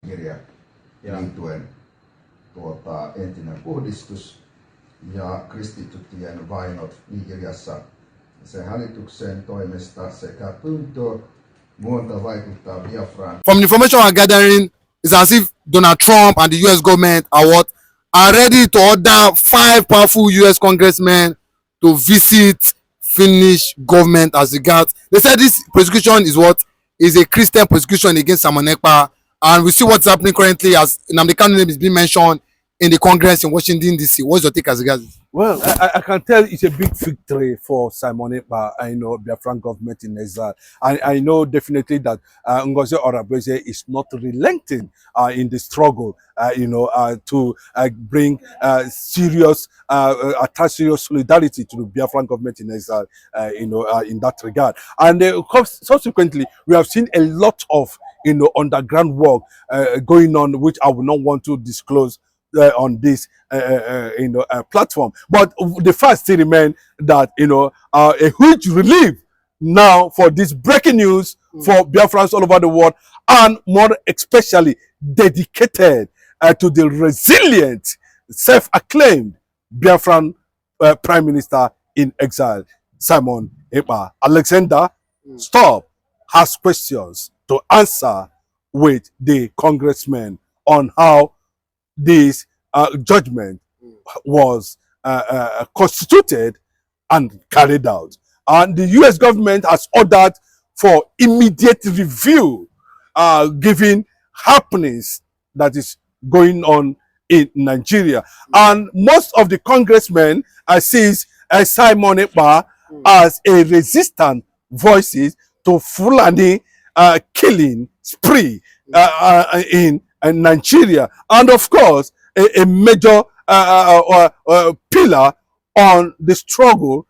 kirja liittyen entinen puhdistus ja kristittyjen vainot Nigeriassa. Sen hallituksen toimesta sekä pyyntö muuta vaikuttaa biafraan. From the information we are gathering, it's as if Donald Trump and the US government are ready to order 5 powerful US congressmen to visit Finnish government as regards. They said this prosecution is a Christian prosecution against simonekpa, and we see what's happening currently as Nnamdi Kanu's name is being mentioned in the Congress in Washington DC. What's your take as regards? Well, I can tell it's a big victory for simonekpa. I know Biafran government in exile. I know definitely that Ngozi Orebeze is not relenting in the struggle, to bring serious solidarity to the Biafran government in exile, in that regard. And subsequently, we have seen a lot of underground work going on, which I would not want to disclose on this platform. But the fact still remains that a huge relief now for this breaking news for Biafrans all over the world, and more especially dedicated to the resilient, self-acclaimed Biafran Prime Minister in exile, Simonekpa. Alexander, stop, has questions to answer with the congressman on how this judgment was constituted and carried out. And the US government has ordered for immediate review, given happenings that is going on in Nigeria. And most of the congressmen sees Simonekpa as a resistant voices to Fulani killing spree in Nigeria, and of course a major pillar on the struggle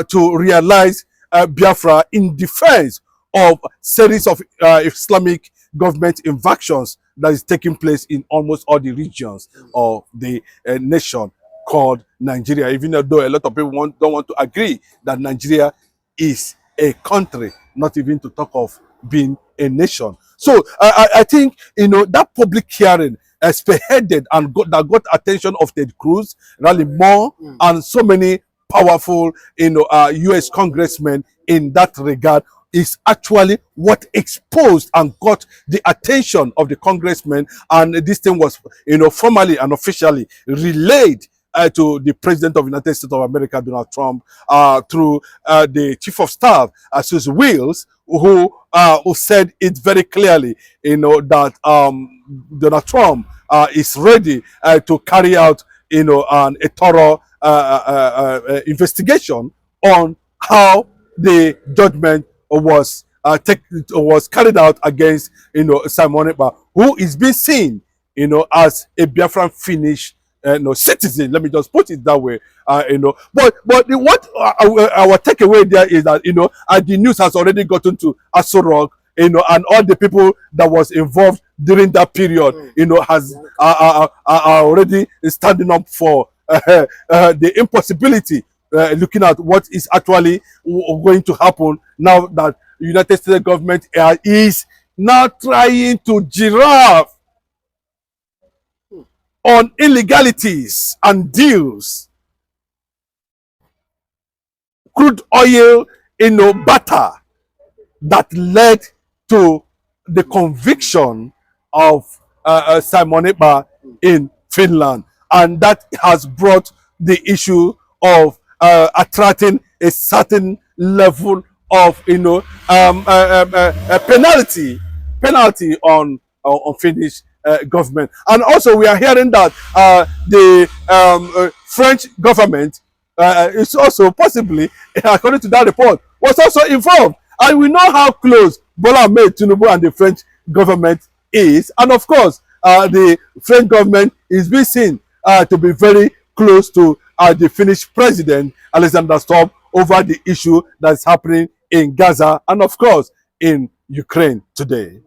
to realize Biafra in defense of series of Islamic government invasions that is taking place in almost all the regions of the nation called Nigeria, even though a lot of people don't want to agree that Nigeria is a country, not even to talk of being a nation. So I think that public hearing spearheaded and got attention of Ted Cruz, Raleigh Moore, and so many powerful US congressmen in that regard is actually what exposed and got the attention of the congressmen, and this thing was formally and officially relayed to the President of the United States of America, Donald Trump, through the Chief of Staff, Susan Wills, who said it very clearly, that Donald Trump is ready to carry out, a thorough investigation on how the judgment was carried out against, Simonekpa, who is being seen, as a Biafran Finnish citizen. Let me just put it that way. But what our takeaway there is that the news has already gotten to Aso Rock, and all the people that was involved during that period, are already standing up for the impossibility, looking at what is actually going to happen now that the United States government is now trying to giraffe on illegalities and deals, crude oil, butter, that led to the conviction of Simonekpa in Finland, and that has brought the issue of attracting a certain level of penalty on Finnish government. And also we are hearing that the French government is also possibly, according to that report, was also involved. And we know how close Bola Ahmed Tinubu and the French government is. And of course, the French government is being seen to be very close to the Finnish president, Alexander Stubb, over the issue that's happening in Gaza and of course in Ukraine today.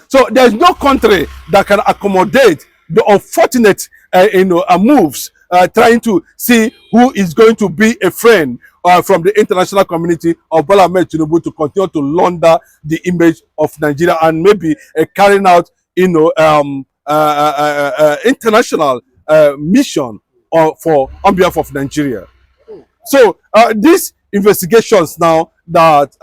So there's no country that can accommodate the unfortunate moves, trying to see who is going to be a friend from the international community of Bola Ahmed Tinubu to continue to launder the image of Nigeria and maybe carrying out international mission on behalf of Nigeria. So these investigations now that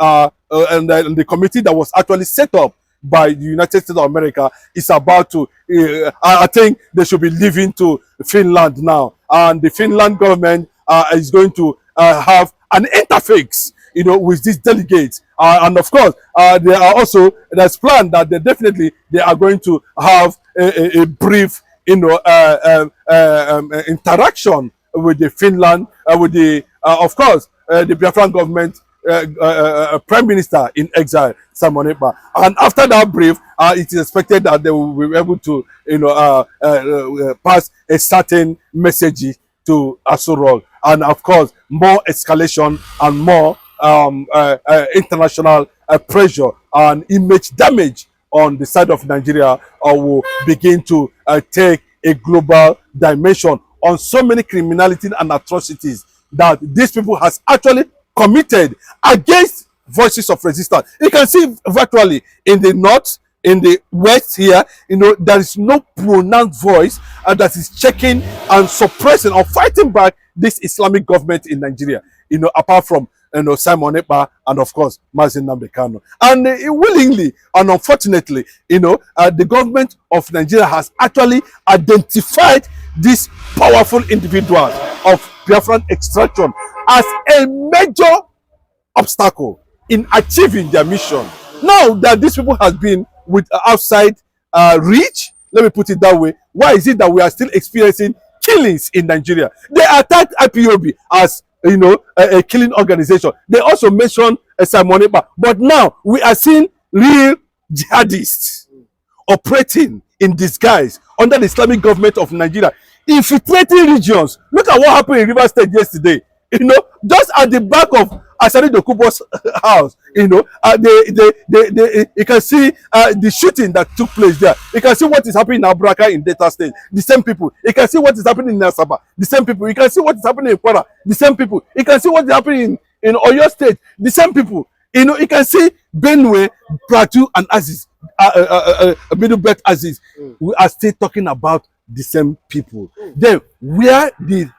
and the committee that was actually set up by the United States of America is about to, I think they should be leaving to Finland now. And the Finland government is going to have an interface, with these delegates. And of course, there are also, there's plan that they are going to have a brief, interaction with the Finland, with the, of course, the Biafran government, Prime Minister in exile, Simonekpa. And after that brief, it is expected that they will be able to, pass a certain message to Asurog. And of course, more escalation and more international pressure and image damage on the side of Nigeria will begin to take a global dimension on so many criminality and atrocities that these people has actually committed against voices of resistance. You can see virtually in the north, in the west here, there is no pronounced voice that is checking and suppressing or fighting back this Islamic government in Nigeria, apart from Simonekpa and of course Nnamdi Kanu. And willingly and unfortunately, the government of Nigeria has actually identified these powerful individuals of Biafran extraction as a major obstacle in achieving their mission. Now that these people have been with outside reach, let me put it that way, why is it that we are still experiencing killings in Nigeria? They attacked IPOB as a killing organization. They also mentioned Simonekpa, but now we are seeing real jihadists operating in disguise under the Islamic government of Nigeria, infiltrating regions. Look at what happened in River State yesterday. Just at the back of Asari Dokubo's house, you can see the shooting that took place there. You can see what is happening in Abraka in Delta State, the same people. You can see what is happening in Asaba, the same people. You can see what is happening in Kwara, the same people. You can see what is happening in Oyo State, the same people. You can see Benue, Plateau, and Aziz, Middle Belt Aziz. We are still talking about the same people. Then,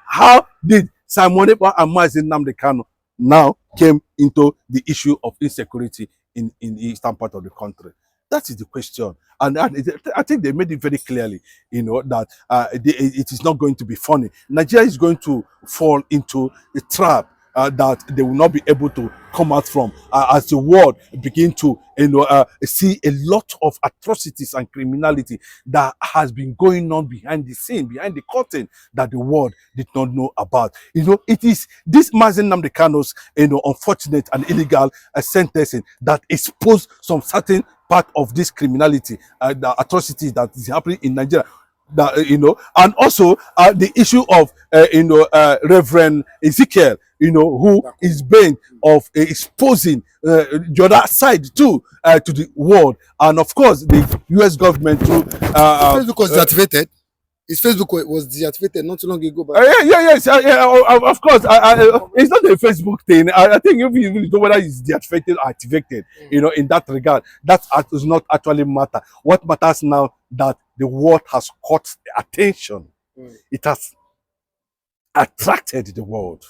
how did Simonekpa and Nnamdi Kanu now came into the issue of insecurity in the eastern part of the country? That is the question. And I think they made it very clearly, that it is not going to be funny. Nigeria is going to fall into a trap that they will not be able to come out from as the world begin to see a lot of atrocities and criminality that has been going on behind the scene, behind the curtain, that the world did not know about. It is this Nnamdi Kanu's unfortunate and illegal sentencing that exposed some certain part of this criminality, the atrocities that is happening in Nigeria. And also the issue of Reverend Ezekiel, who is bent of exposing the other side too to the world, and of course the U.S. government too. Facebook was deactivated. His Facebook was deactivated not too long ago. Yes, of course. It's not a Facebook thing. I think if you know whether it's deactivated or activated, in that regard, that does not actually matter. What matters now that the world has caught attention. It has attracted the world,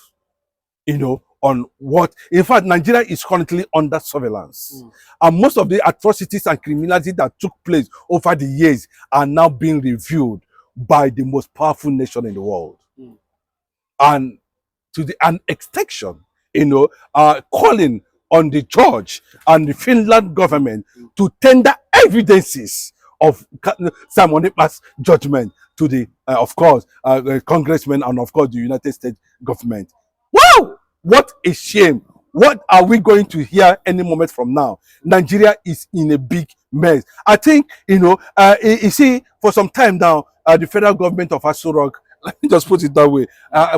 on what, in fact, Nigeria is currently under surveillance. And most of the atrocities and criminality that took place over the years are now being reviewed by the most powerful nation in the world. And to an extension, calling on the judge and the Finland government to tender evidences of Simonekpa's judgment to the, of course, congressmen and of course the United States government. Wow! What a shame. What are we going to hear any moment from now? Nigeria is in a big mess. I think, you see, for some time now, the federal government of Asurog, let me just put it that way,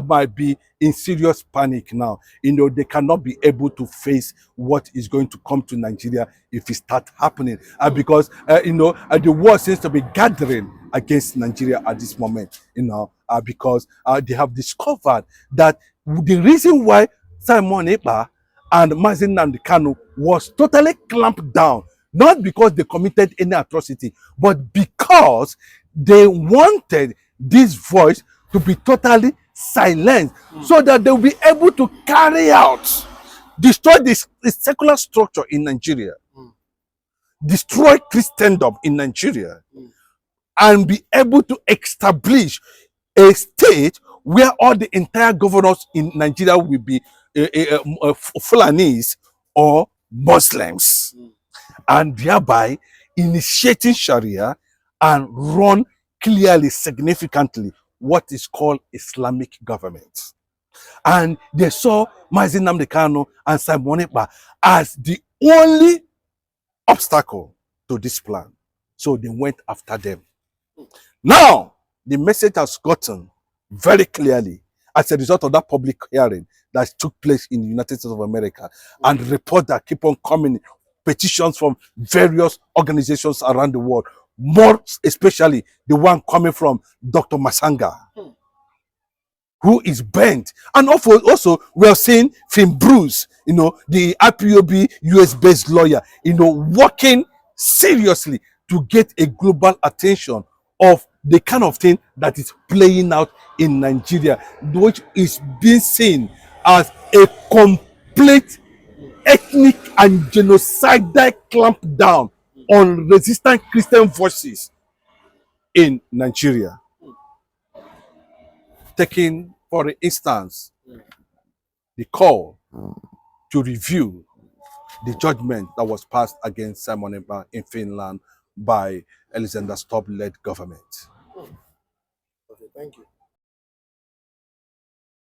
might be in serious panic now. They cannot be able to face what is going to come to Nigeria if it starts happening. Because, the war seems to be gathering against Nigeria at this moment, because they have discovered that the reason why Simonekpa and Nnamdi Kanu was totally clamped down not because they committed any atrocity, but because they wanted this voice to be totally silenced so that they will be able to carry out, destroy this secular structure in Nigeria, destroy Christendom in Nigeria, and be able to establish a state where all the entire governors in Nigeria will be Fulanese or Muslims, and thereby initiating Sharia and run clearly, significantly, what is called Islamic government. And they saw Mazi Nnamdi Kanu and simonekpa as the only obstacle to this plan. So they went after them. Now, the message has gotten very clearly as a result of that public hearing that took place in the United States of America, and reports that keep on coming, petitions from various organizations around the world, more especially the one coming from Dr. Masanga, who is bent. And also we are seeing Finn Bruce, the IPOB US-based lawyer, working seriously to get a global attention of the kind of thing that is playing out in Nigeria, which is being seen as a complete ethnic and genocidal clampdown on resistant Christian voices in Nigeria. Taking, for instance, the call to review the judgment that was passed against simonekpa in Finland by Alexander Stubb-led government. Okay, thank you.